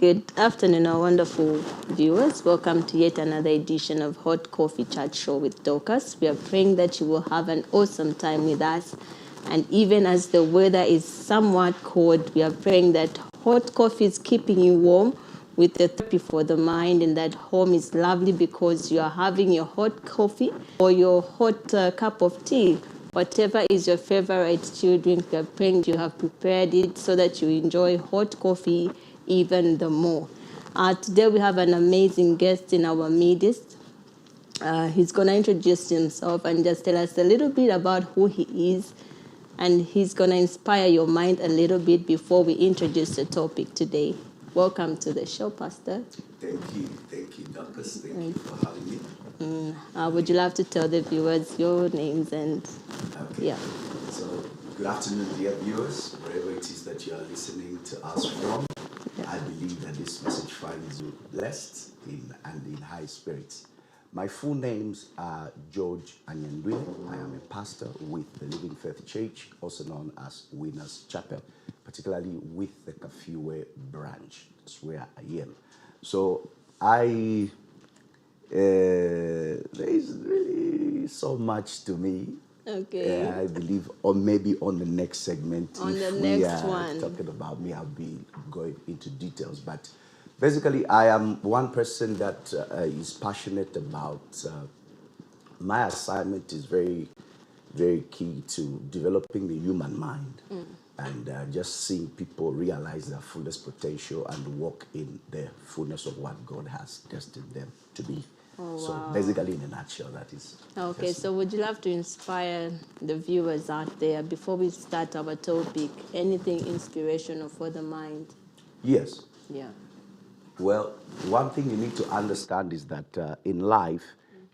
Good afternoon, our wonderful viewers. Welcome to yet another edition of Hot Coffee Chat Show with Dorcus. We are praying that you will have an awesome time with us. And even as the weather is somewhat cold, we are praying that hot coffee is keeping you warm with the therapy for the mind, and that home is lovely because you are having your hot coffee or your hot cup of tea. Whatever is your favorite chill drink, we are praying you have prepared it so that you enjoy hot coffee even the more. Today we have an amazing guest in our midst. He's going to introduce himself and just tell us a little bit about who he is, and he's going to inspire your mind a little bit before we introduce the topic today. Welcome to the show, Pastor. Thank you, Dorcus. Thank you for having me. Would you love to tell the viewers your names and Okay. So, good afternoon, dear viewers, wherever it is that you are listening to us from. I believe that this message finds you blessed and in high spirits. My full names are George Anyandwile. I am a pastor with the Living Faith Church, also known as Winners Chapel, particularly with the Kafiwe branch. That's where I am. So there is really so much to me. Okay. I believe, or maybe on the next segment, On if the we next are one. talking about me, I'll be going into details. But basically, I am one person that is passionate about. My assignment is very, very key to developing the human mind and just seeing people realize their fullest potential and walk in the fullness of what God has destined them to be. Oh, So wow. basically, in a nutshell, that is. Okay, so would you love to inspire the viewers out there before we start our topic? Anything inspirational for the mind? Yes. Yeah. Well, one thing you need to understand is that in life,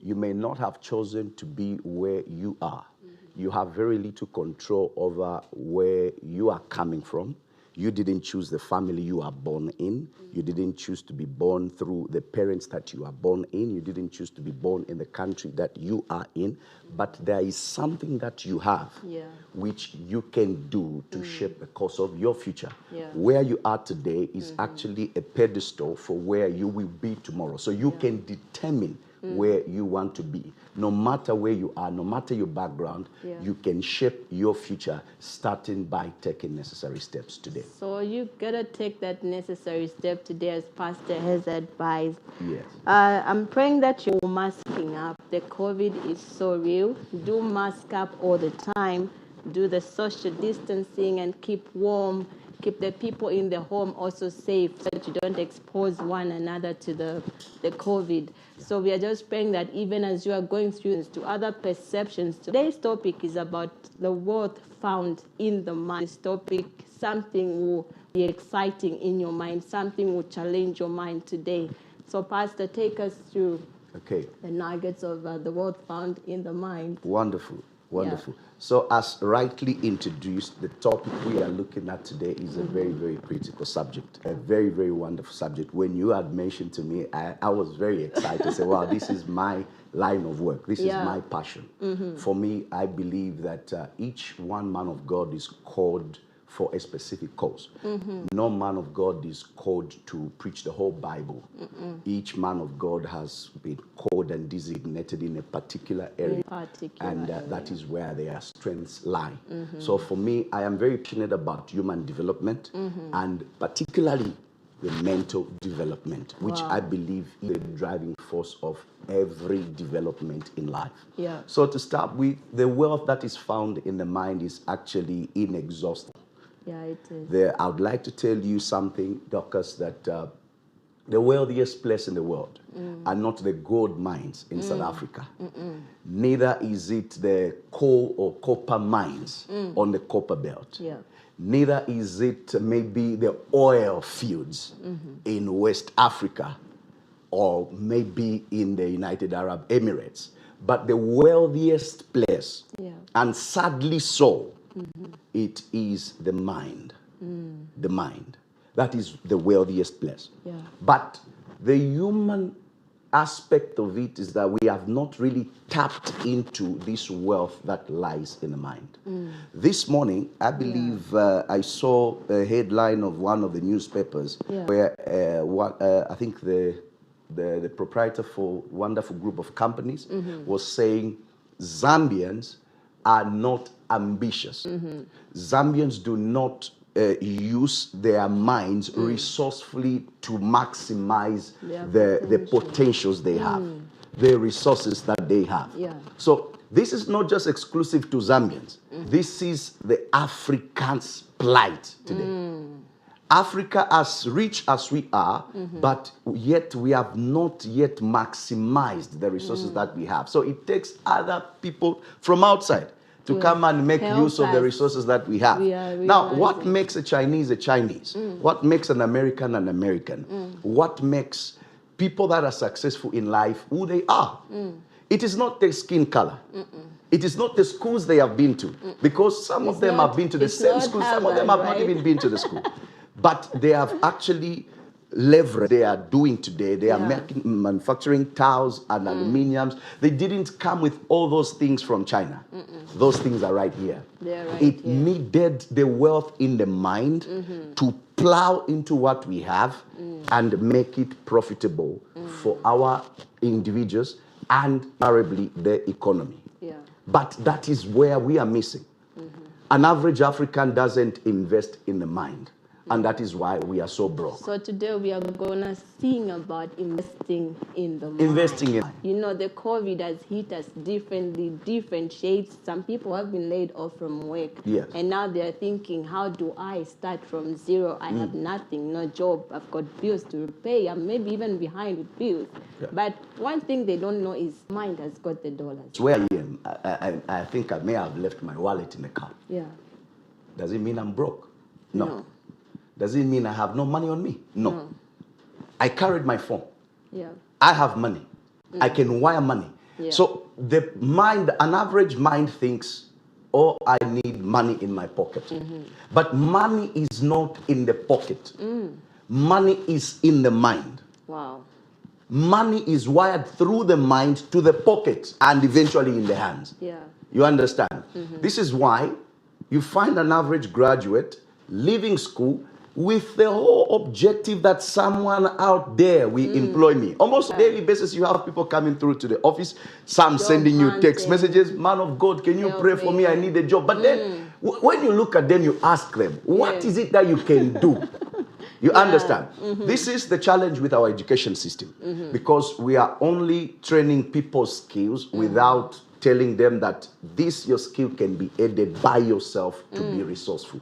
you may not have chosen to be where you are. You have very little control over where you are coming from. You didn't choose the family you are born in. You didn't choose to be born through the parents that you are born in. You didn't choose to be born in the country that you are in. But there is something that you have which you can do to shape the course of your future. Yeah. Where you are today is actually a pedestal for where you will be tomorrow. So you can determine where you want to be. No matter where you are, no matter your background, you can shape your future starting by taking necessary steps today. So you gotta take that necessary step today, as Pastor has advised. Yes. I'm praying that you're masking up. The COVID is so real. Do mask up all the time. Do the social distancing and keep warm. Keep the people in the home also safe so that you don't expose one another to the COVID. So we are just praying that even as you are going through to other perceptions, today's topic is about the wealth found in the mind. This topic, something will be exciting in your mind, something will challenge your mind today. So Pastor, take us through the nuggets of the wealth found in the mind. Wonderful. So as rightly introduced, the topic we are looking at today is a very, very critical subject, a very, very wonderful subject. When you had mentioned to me, I was very excited to say, wow, this is my line of work. This is my passion. For me, I believe that each one man of God is called for a specific cause. No man of God is called to preach the whole Bible. Each man of God has been called and designated in a particular area, that is where their strengths lie. So for me, I am very passionate about human development and particularly the mental development, which I believe is the driving force of every development in life. So to start with, the wealth that is found in the mind is actually inexhaustible. Yeah, it is. I would like to tell you something, Dorcus, that the wealthiest place in the world are not the gold mines in South Africa. Neither is it the coal or copper mines on the copper belt. Neither is it maybe the oil fields in West Africa or maybe in the United Arab Emirates. But the wealthiest place, and sadly so, it is the mind. The mind. That is the wealthiest place. But the human aspect of it is that we have not really tapped into this wealth that lies in the mind. This morning, I believe I saw a headline of one of the newspapers where I think the proprietor for a wonderful group of companies was saying Zambians are not ambitious. Zambians do not use their minds resourcefully to maximize the potentials they have, the resources that they have. So this is not just exclusive to Zambians. This is the African's plight today. Africa, as rich as we are, but yet we have not yet maximized the resources that we have. So it takes other people from outside to come and make use of the resources that we have. Now, what makes a Chinese a Chinese? What makes an American an American? What makes people that are successful in life who they are? It is not their skin color. It is not the schools they have been to. Because some of them have been to the same school, some of them have not even been to the school. But they have actually leveraged they are doing today. They are manufacturing tiles and aluminiums. They didn't come with all those things from China. Those things are right here. It needed the wealth in the mind to plow into what we have and make it profitable for our individuals and invariably the economy. But that is where we are missing. An average African doesn't invest in the mind. And that is why we are so broke. So today we are going to sing about investing in the mind. Investing in. You know, the COVID has hit us differently, different shades. Some people have been laid off from work. And now they're thinking, how do I start from zero? I have nothing, no job. I've got bills to repay. I'm maybe even behind with bills. But one thing they don't know is mind has got the dollars. Where I am, I think I may have left my wallet in the car. Does it mean I'm broke? No. Does it mean I have no money on me? No. I carried my phone. I have money. I can wire money. So the mind, an average mind thinks, oh, I need money in my pocket. But money is not in the pocket. Money is in the mind. Money is wired through the mind to the pocket and eventually in the hands. You understand? This is why you find an average graduate leaving school with the whole objective that someone out there will employ me. Almost on a daily basis, you have people coming through to the office, some sending you text messages, man of God, can you pray for me? I need a job. But then when you look at them, you ask them, what is it that you can do? You understand? This is the challenge with our education system because we are only training people's skills without telling them that your skill can be aided by yourself to be resourceful.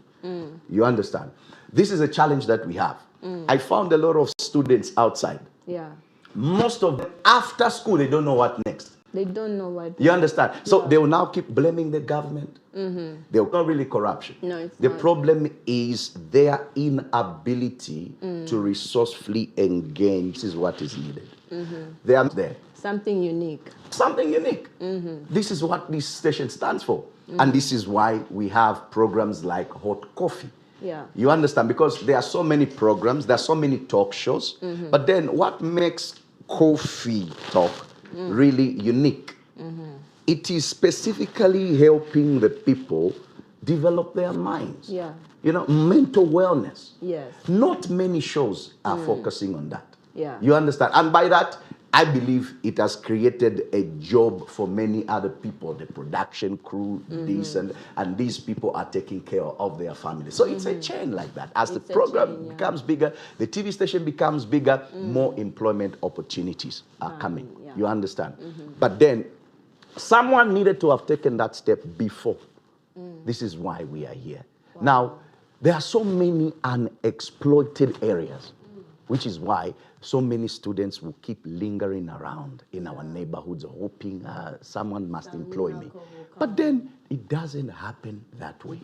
You understand? This is a challenge that we have. I found a lot of students outside. Most of them, after school, they don't know what next. They don't know what. You understand? So they will now keep blaming the government. They're not really corruption. No, it's the not. problem is their inability to resourcefully engage. This is what is needed. They are there. Something unique. Something unique. This is what this station stands for. And this is why we have programs like Hot Coffee. You understand? Because there are so many programs, there are so many talk shows. But then what makes Coffee Talk really unique? It is specifically helping the people develop their minds. You know, mental wellness. Not many shows are focusing on that. You understand? And by that, I believe it has created a job for many other people, the production crew, this and these people are taking care of their families. So it's a chain like that. As the program becomes bigger, the TV station becomes bigger, more employment opportunities are coming. You understand? But then someone needed to have taken that step before. This is why we are here. Now, there are so many unexploited areas, which is why so many students will keep lingering around in our neighborhoods, hoping someone must employ me. But then it doesn't happen that way.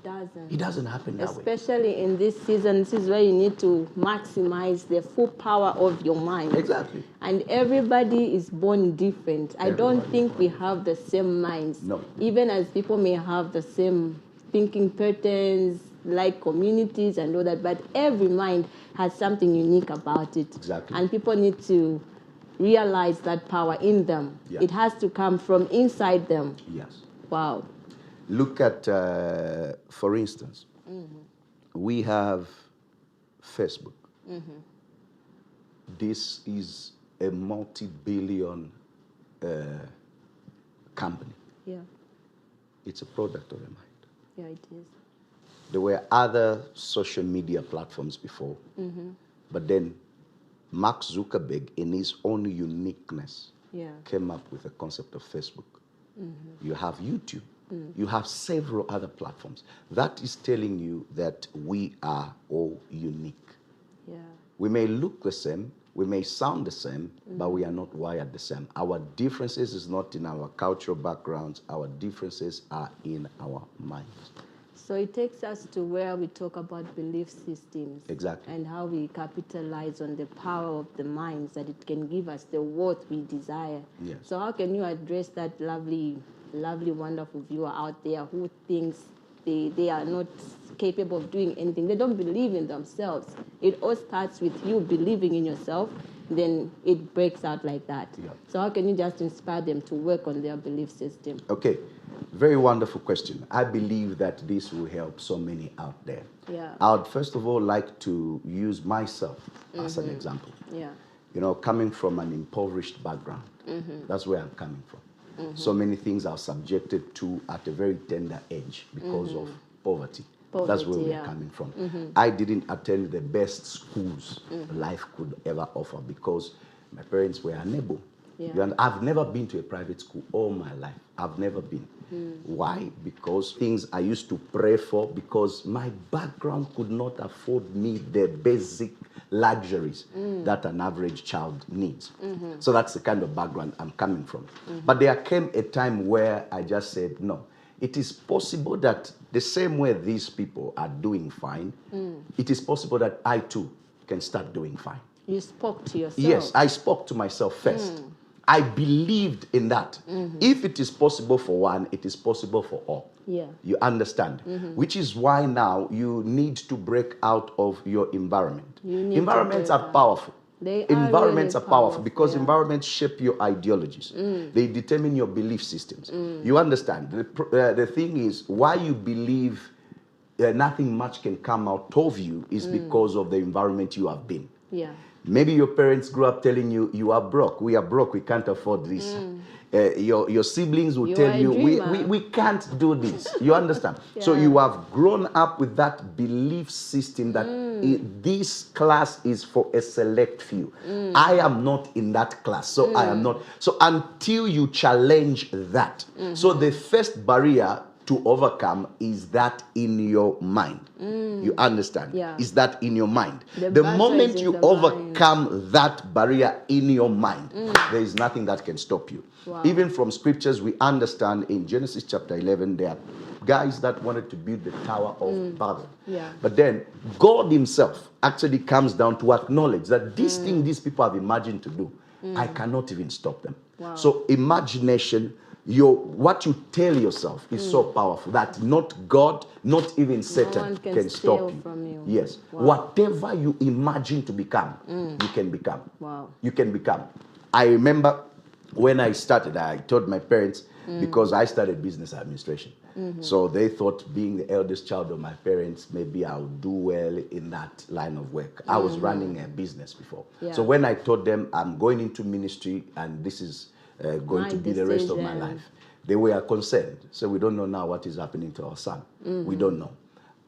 It doesn't happen that way. Especially in this season, this is where you need to maximize the full power of your mind. Exactly. And everybody is born different. I don't think we have the same minds. No. Even as people may have the same thinking patterns, like communities and all that, but every mind has something unique about it. Exactly. And people need to realize that power in them. Yeah. It has to come from inside them. Yes. Wow. Look at, for instance, we have Facebook. This is a multi-billion company. Yeah. It's a product of the mind. Yeah, it is. There were other social media platforms before, but then Mark Zuckerberg, in his own uniqueness, came up with the concept of Facebook. You have YouTube. You have several other platforms. That is telling you that we are all unique. Yeah. We may look the same, we may sound the same, but we are not wired the same. Our differences is not in our cultural backgrounds. Our differences are in our minds. So it takes us to where we talk about belief systems. Exactly. And how we capitalize on the power of the minds, that it can give us the worth we desire. Yes. So how can you address that lovely, wonderful viewer out there who thinks they are not capable of doing anything? They don't believe in themselves. It all starts with you believing in yourself, then it breaks out like that. Yeah. So how can you just inspire them to work on their belief system? Okay, very wonderful question. I believe that this will help so many out there. Yeah. I would first of all like to use myself as an example. Yeah. You know, coming from an impoverished background, that's where I'm coming from. So many things are subjected to at a very tender age because of poverty. That's where we are coming from. I didn't attend the best schools life could ever offer because my parents were unable. Yeah. I've never been to a private school all my life. I've never been. Why? Because things I used to pray for, because my background could not afford me the basic luxuries that an average child needs. So that's the kind of background I'm coming from. But there came a time where I just said, no, it is possible that the same way these people are doing fine, it is possible that I too can start doing fine. You spoke to yourself. Yes, I spoke to myself first. I believed in that. If it is possible for one, it is possible for all. Yeah. You understand? Which is why now you need to break out of your environment. Environments are powerful. Environments really are powerful because yeah. environments shape your ideologies. They determine your belief systems. You understand? The thing is, why you believe nothing much can come out of you is because of the environment you have been. Yeah. Maybe your parents grew up telling you, you are broke, we can't afford this. Your siblings will tell you, we can't do this. You understand? Yeah. So you have grown up with that belief system that this class is for a select few. I am not in that class, so I am not. So until you challenge that. So the first barrier to overcome is that in your mind. You understand? Yeah. Is that in your mind? The moment you overcome that barrier in your mind, there is nothing that can stop you. Wow. Even from scriptures, we understand in Genesis chapter 11, there are guys that wanted to build the Tower of Babel. Yeah. But then God himself actually comes down to acknowledge that this thing these people have imagined to do, I cannot even stop them. Wow. So imagination, what you tell yourself is so powerful that not God, not even Satan can stop you. From you. Yes. Wow. Whatever you imagine to become, you can become. Wow. You can become. I remember when I started, I told my parents, because I studied business administration. So they thought, being the eldest child of my parents, maybe I would do well in that line of work. I was running a business before. Yeah. So when I told them I'm going into ministry and this is going to be the rest of my life, they were concerned. So we don't know now what is happening to our son. We don't know.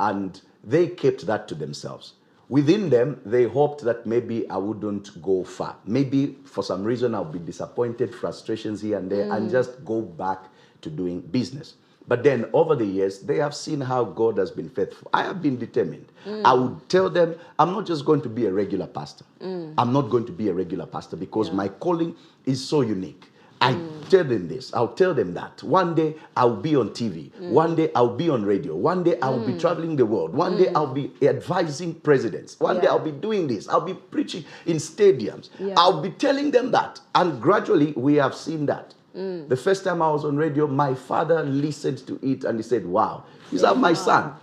And they kept that to themselves. Within them, they hoped that maybe I wouldn't go far. Maybe for some reason I'll be disappointed, frustrations here and there, and just go back to doing business. But then over the years, they have seen how God has been faithful. I have been determined. I would tell them, I'm not just going to be a regular pastor. I'm not going to be a regular pastor because my calling is so unique. I tell them this, I'll tell them that. One day I'll be on TV. One day I'll be on radio. One day I'll be traveling the world. One day I'll be advising presidents. One day I'll be doing this. I'll be preaching in stadiums. I'll be telling them that. And gradually we have seen that. The first time I was on radio, my father listened to it and he said, wow, is that my son?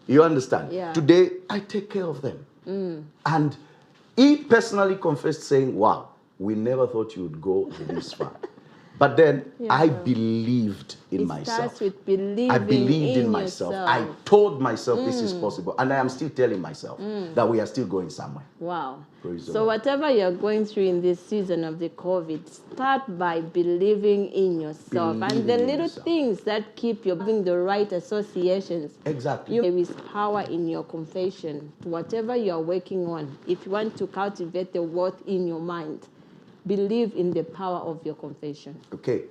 You understand? Yeah. Today, I take care of them. And he personally confessed saying, wow, we never thought you would go this far. But then I believed in myself. Starts with believing I believed in myself. yourself. I told myself this is possible. And I am still telling myself that we are still going somewhere. Wow. Praise the So Lord. whatever you're going through in this season of the COVID, start by believing in yourself. And the Believing in little yourself. things that keep you having the right associations. Exactly. There is power in your confession. Whatever you are working on, if you want to cultivate the word in your mind, believe in the power of your confession. Okay.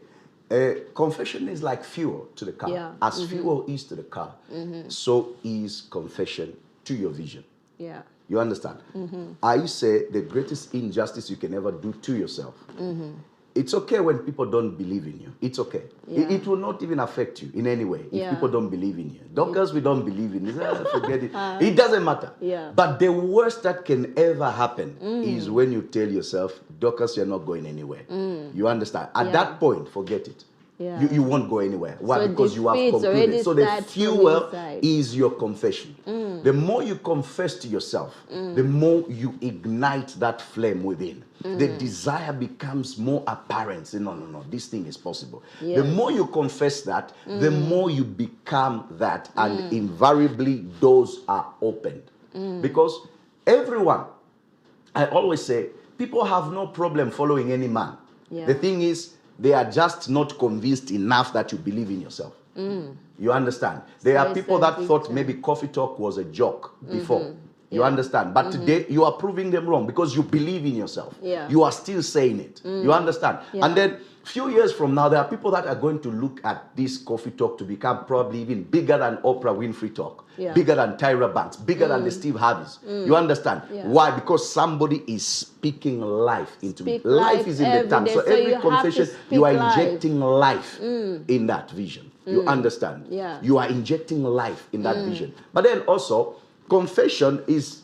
Confession is like fuel to the car. Yeah. As fuel is to the car, so is confession to your vision. Yeah. You understand? I say the greatest injustice you can ever do to yourself. It's okay when people don't believe in you. It's okay. Yeah. It will not even affect you in any way if Yeah. people don't believe in you. Dorcus, we don't believe in you. Forget it. It doesn't matter. Yeah. But the worst that can ever happen is when you tell yourself, Dorcus, you're not going anywhere. You understand? At that point, forget it. Yeah. You won't go anywhere. Why? So Because you have defeats already concluded. So the start from fuel inside. is your confession. The more you confess to yourself, the more you ignite that flame within. The desire becomes more apparent. Say, no, this thing is possible. Yes. The more you confess that, the more you become that, and invariably doors are opened. Because everyone, I always say, people have no problem following any man. Yeah. The thing is, they are just not convinced enough that you believe in yourself. You understand? There are people that thought maybe Coffee Talk was a joke before. You understand? But today, you are proving them wrong because you believe in yourself. Yeah. You are still saying it. You understand? Yeah. And then, few years from now, there are people that are going to look at this Coffee Talk to become probably even bigger than Oprah Winfrey Talk. Yeah. Bigger than Tyra Banks. Bigger than the Steve Harveys. You understand? Yeah. Why? Because somebody is speaking life into me. Speak Life life is in the every tongue. day. So So every you have to confession, speak you are life. injecting life in that vision. You understand? Yeah. You are injecting life in that vision. But then also, confession is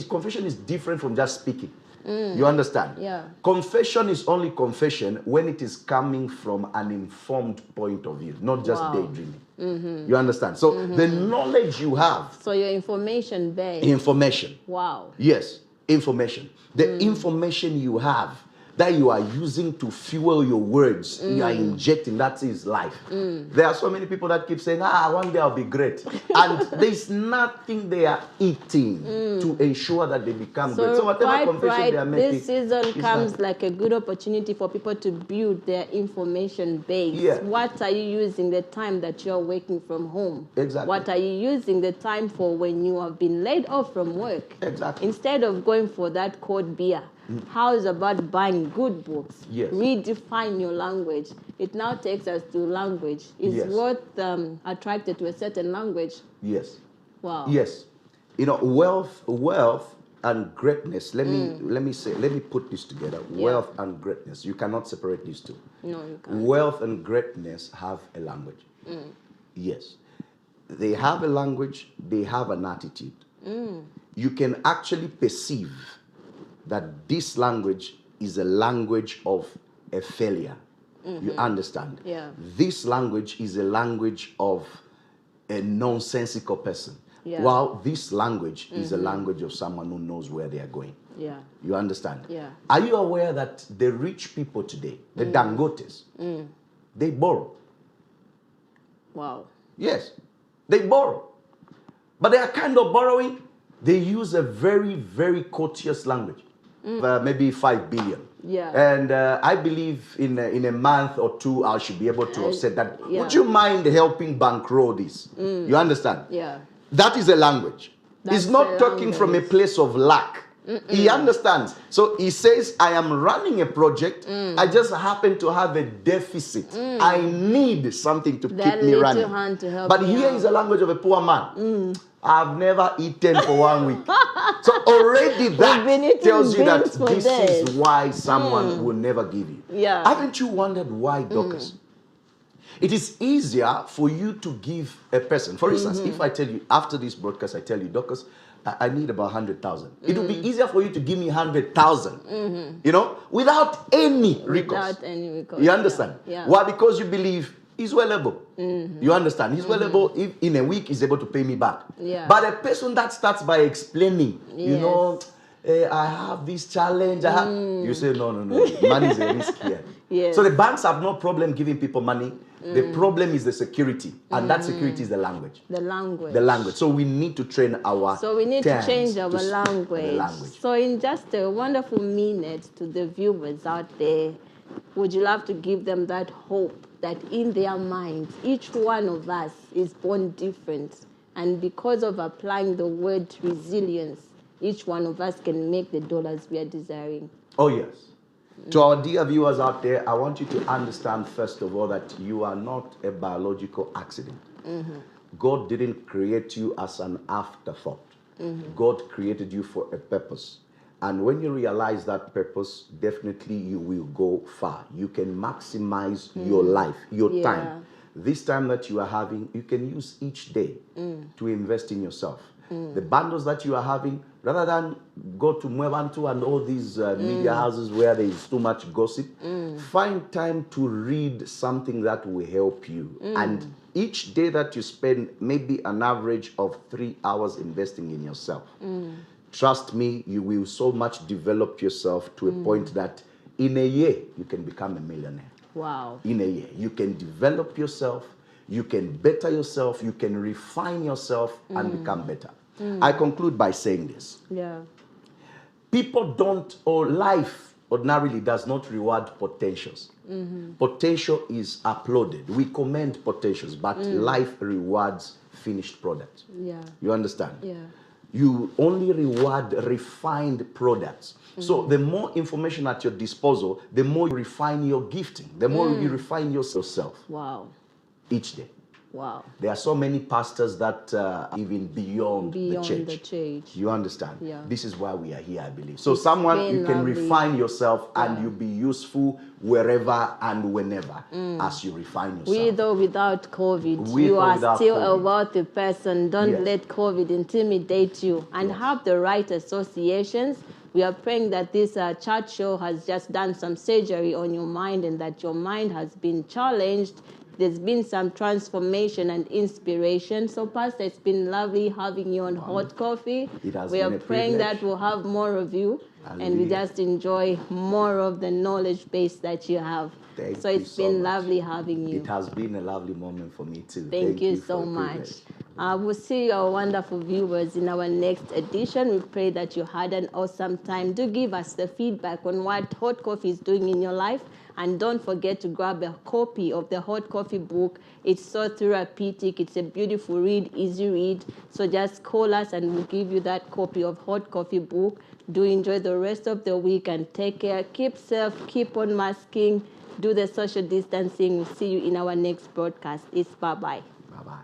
confession is different from just speaking. You understand? Yeah. Confession is only confession when it is coming from an informed point of view, not just daydreaming. You understand? So the knowledge you have, So your information based. information. Wow. Yes, information. The information you have that you are using to fuel your words, you are injecting, that is life. There are so many people that keep saying, one day I'll be great. And there's nothing they are eating to ensure that they become great. So whatever confession they are making, this season is comes not- like a good opportunity for people to build their information base. Yeah. What are you using the time that you're working from home? Exactly. What are you using the time for when you have been laid off from work? Exactly. Instead of going for that cold beer, how is about buying good books? Yes. Redefine your language. It now takes us to language. Is Yes. what attracted to a certain language? Yes. Wow. Yes. You know, wealth and greatness. Let me put this together. Yeah. Wealth and greatness. You cannot separate these two. No, you can't. Wealth and greatness have a language. Yes. They have a language, they have an attitude. You can actually perceive that this language is a language of a failure. You understand? Yeah. This language is a language of a nonsensical person. Yeah. While this language is a language of someone who knows where they are going. Yeah. You understand? Yeah. Are you aware that the rich people today, the Dangotes, they borrow? Wow. Yes, they borrow. But they are kind of borrowing. They use a very, very courteous language. Maybe 5 billion. Yeah. And I believe in a month or two, I should be able to offset that. yeah. Would you mind helping bankroll this? You understand? Yeah. That is a language. That's He's not the talking from a language. place of lack. He understands. So he says, I am running a project. I just happen to have a deficit. I need something to That keep me little running. hand to help But me here out. is the language of a poor man. I've never eaten for 1 week. So already been that eating tells you that beans for this days. is why someone will never give you. Yeah. Haven't you wondered why, Dorcas? It is easier for you to give a person. For instance, if I tell you, after this broadcast, I tell you, Dorcas, I need about 100,000. It would be easier for you to give me 100,000, you know, without any recourse. Without any recourse. You understand? Yeah. Why? Because you believe he's well able. You understand? He's well able. If in a week, he's able to pay me back. Yeah. But a person that starts by explaining, you Yes. know, I have this challenge. You say, no, no, no. Money is a risk here. Yes. So the banks have no problem giving people money. The problem is the security. And that security is the language. The language. The language. So we need to train our So we need to change our the language. So in just a wonderful minute to the viewers out there, would you love to give them that hope that in their minds, each one of us is born different. And because of applying the word resilience, each one of us can make the dollars we are desiring. Oh, yes. To our dear viewers out there, I want you to understand, first of all, that you are not a biological accident. God didn't create you as an afterthought. God created you for a purpose. And when you realize that purpose, definitely you will go far. You can maximize your life, your time. This time that you are having, you can use each day to invest in yourself. The bundles that you are having, rather than go to Mwebantu and all these media houses where there is too much gossip, find time to read something that will help you. And each day that you spend, maybe an average of 3 hours investing in yourself. Trust me, you will so much develop yourself to a point that in a year, you can become a millionaire. Wow. In a year, you can develop yourself, you can better yourself, you can refine yourself and become better. I conclude by saying this. People don't, or life ordinarily does not reward potentials. Potential is applauded. We commend potentials, but life rewards finished products. You understand? You only reward refined products. So the more information at your disposal, the more you refine your gifting, the more you refine yourself. Wow. Each day. Wow. There are so many pastors that even beyond the church. You understand? This is why we are here, I believe. So someone, you can refine yourself and you'll be useful wherever and whenever as you refine yourself. With or without COVID, you are still a wealthy person. Don't let COVID intimidate you. And have the right associations. We are praying that this chat show has just done some surgery on your mind and that your mind has been challenged. There's been some transformation and inspiration. So, Pastor, it's been lovely having you on Hot Coffee. We are praying that we'll have more of you. And we just enjoy more of the knowledge base that you have. So it's been lovely having you. It has been a lovely moment for me too. Thank you so much. We'll see our wonderful viewers in our next edition. We pray that you had an awesome time. Do give us the feedback on what Hot Coffee is doing in your life. And don't forget to grab a copy of the Hot Coffee book. It's so therapeutic. It's a beautiful read, easy read. So just call us and we'll give you that copy of Hot Coffee book. Do enjoy the rest of the week and take care. Keep safe. Keep on masking. Do the social distancing. We'll see you in our next broadcast. It's bye-bye. Bye-bye.